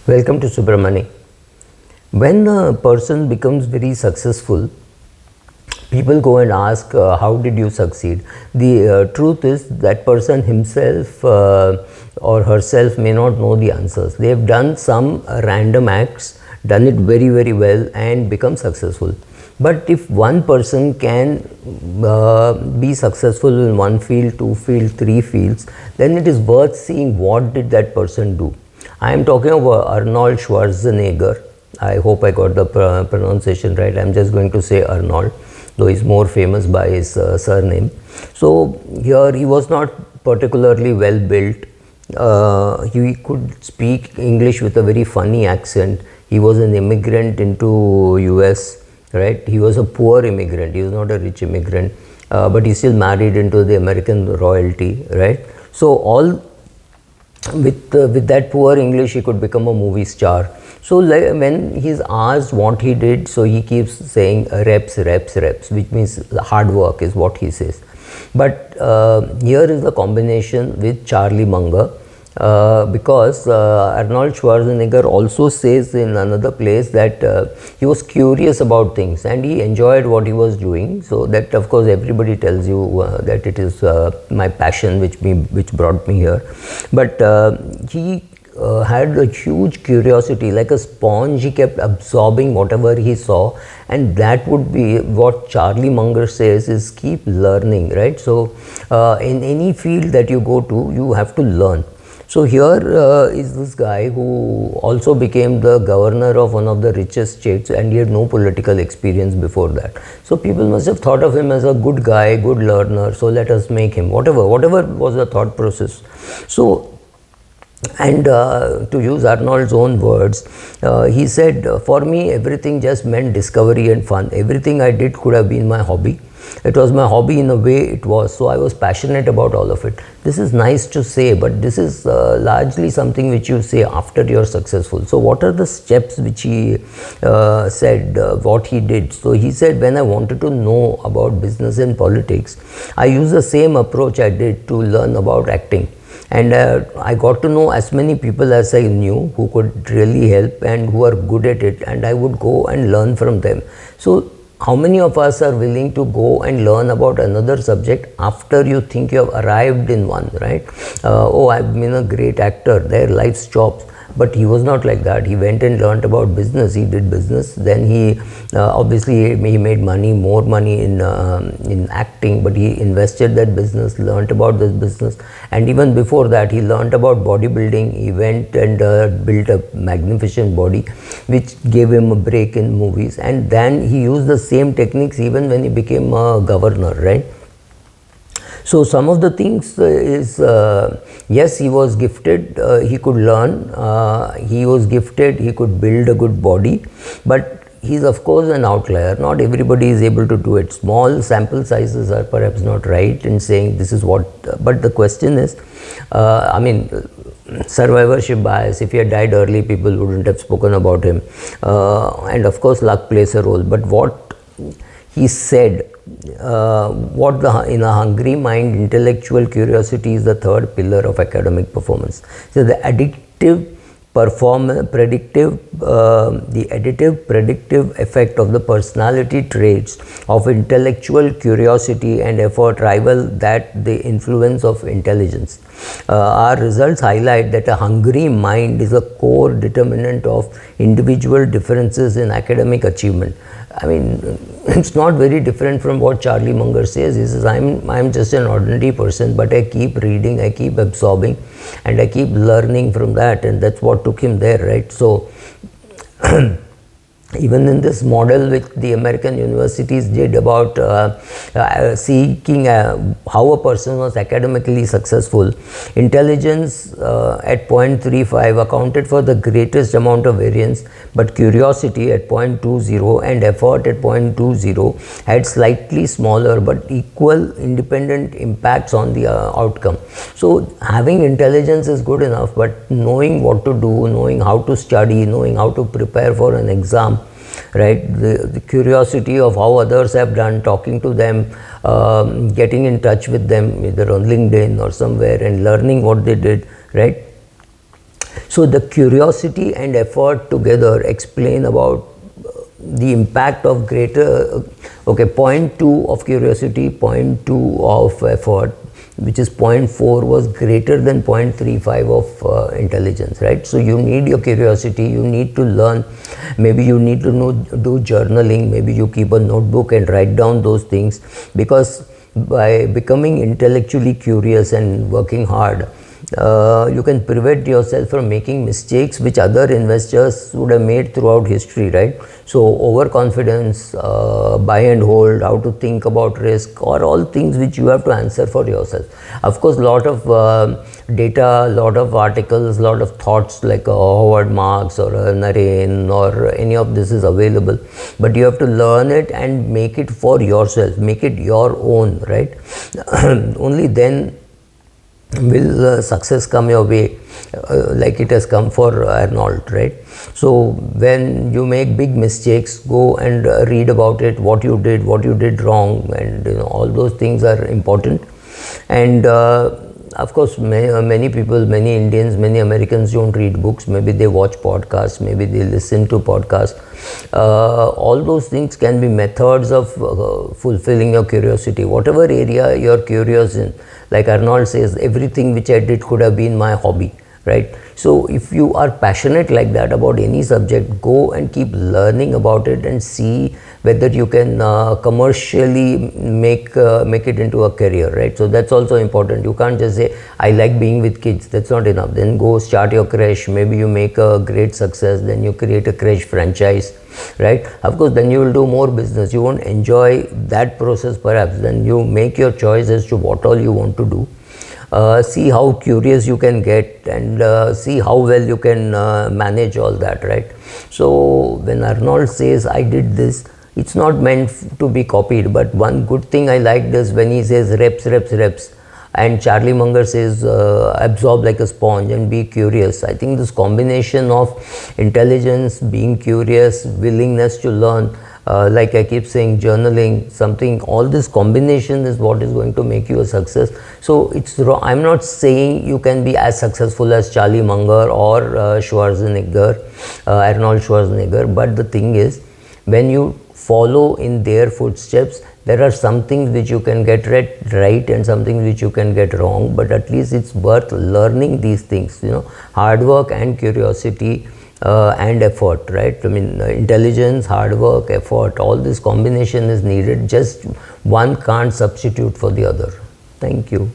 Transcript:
Welcome to Subramani. When a person becomes very successful, people go and ask, how did you succeed? The truth is that person himself or herself may not know the answers. They have done some random acts, done it very, very well, and become successful. But if one person can be successful in one field, two fields, three fields, then it is worth seeing what did that person do. I am talking about Arnold Schwarzenegger. I hope I got the pronunciation right. I'm just going to say Arnold, though he's more famous by his surname. So here he was not particularly well built. He could speak English with a very funny accent. He was an immigrant into US, right? He was a poor immigrant. He was not a rich immigrant, but he still married into the American royalty, right? So all with that poor English, he could become a movie star. So when he's asked what he did, so he keeps saying reps, reps, reps, which means hard work is what he says. But here is the combination with Charlie Munger, because Arnold Schwarzenegger also says in another place that he was curious about things and he enjoyed what he was doing. So that, of course, everybody tells you that it is my passion which brought me here. But he had a huge curiosity, like a sponge. He kept absorbing whatever he saw, and that would be what Charlie Munger says is keep learning, right? So in any field that you go to, you have to learn. So here is this guy who also became the governor of one of the richest states, and he had no political experience before that. So people must have thought of him as a good guy, good learner, so let us make him, whatever was the thought process. So, and to use Arnold's own words, he said, for me everything just meant discovery and fun. Everything I did could have been my hobby. It was my hobby in a way it was, so I was passionate about all of it. This is nice to say, but this is largely something which you say after you're successful. So what are the steps which he said, what he did? So he said, when I wanted to know about business and politics, I used the same approach I did to learn about acting. And I got to know as many people as I knew who could really help and who are good at it, and I would go and learn from them. So how many of us are willing to go and learn about another subject after you think you have arrived in one, right? Oh, I've been a great actor, their life's jobs. But he was not like that. He went and learned about business. He did business. Then he obviously he made money, more money in acting. But he invested that business, learned about this business, and even before that, he learned about bodybuilding. He went and built a magnificent body, which gave him a break in movies. And then he used the same techniques even when he became a governor, right? So some of the things is, yes, he was gifted, he could learn, he was gifted, he could build a good body, but he's of course an outlier. Not everybody is able to do it. Small sample sizes are perhaps not right in saying this is what, but the question is, I mean, survivorship bias. If he had died early, people wouldn't have spoken about him, and of course luck plays a role. But what he said, in a hungry mind, intellectual curiosity is the third pillar of academic performance. So the additive predictive effect of the personality traits of intellectual curiosity and effort rival that the influence of intelligence. Our results highlight that a hungry mind is a core determinant of individual differences in academic achievement. I mean, it's not very different from what Charlie Munger says. He says, I'm just an ordinary person, but I keep reading, I keep absorbing, and I keep learning from that, and that's what took him there, right? So even in this model which the American universities did about seeking how a person was academically successful, intelligence at 0.35 accounted for the greatest amount of variance, but curiosity at 0.20 and effort at 0.20 had slightly smaller but equal independent impacts on the outcome. So having intelligence is good enough, but knowing what to do, knowing how to study, knowing how to prepare for an exam, right? The curiosity of how others have done, talking to them, getting in touch with them either on LinkedIn or somewhere and learning what they did, right? So the curiosity and effort together explain about the impact of greater, okay, point 2 of curiosity, point 2 of effort, which is point 4 was greater than 0.35 of intelligence, right? So you need your curiosity, you need to learn, maybe you need to do journaling, maybe you keep a notebook and write down those things, because by becoming intellectually curious and working hard, you can prevent yourself from making mistakes which other investors would have made throughout history, right? So overconfidence, buy and hold, how to think about risk, or all things which you have to answer for yourself. Of course, lot of data, lot of articles, lot of thoughts like Howard Marks or Naren or any of this is available, but you have to learn it and make it for yourself, make it your own, right? Only then will success come your way, like it has come for Arnold, right? So when you make big mistakes, go and read about it, what you did wrong, and all those things are important. And of course, many people, many Indians, many Americans don't read books. Maybe they watch podcasts, maybe they listen to podcasts. All those things can be methods of fulfilling your curiosity, whatever area you're curious in. Like Arnold says, everything which I did could have been my hobby, right? So if you are passionate like that about any subject, go and keep learning about it and see whether you can commercially make it into a career, right? So that's also important. You can't just say, I like being with kids. That's not enough. Then go start your creche. Maybe you make a great success. Then you create a creche franchise, right? Of course, then you will do more business. You won't enjoy that process perhaps. Then you make your choice as to what all you want to do. See how curious you can get, and see how well you can manage all that, right? So when Arnold says, I did this, it's not meant to be copied, but one good thing I liked is when he says reps, reps, reps, and Charlie Munger says absorb like a sponge and be curious. I think this combination of intelligence, being curious, willingness to learn, like I keep saying, journaling, something, all this combination is what is going to make you a success. So it's wrong. I'm not saying you can be as successful as Charlie Munger or Schwarzenegger, Arnold Schwarzenegger, but the thing is, when you follow in their footsteps, there are some things which you can get right and some things which you can get wrong, but at least it's worth learning these things, hard work and curiosity and effort, right? I mean, intelligence, hard work, effort, all this combination is needed. Just one can't substitute for the other. Thank you.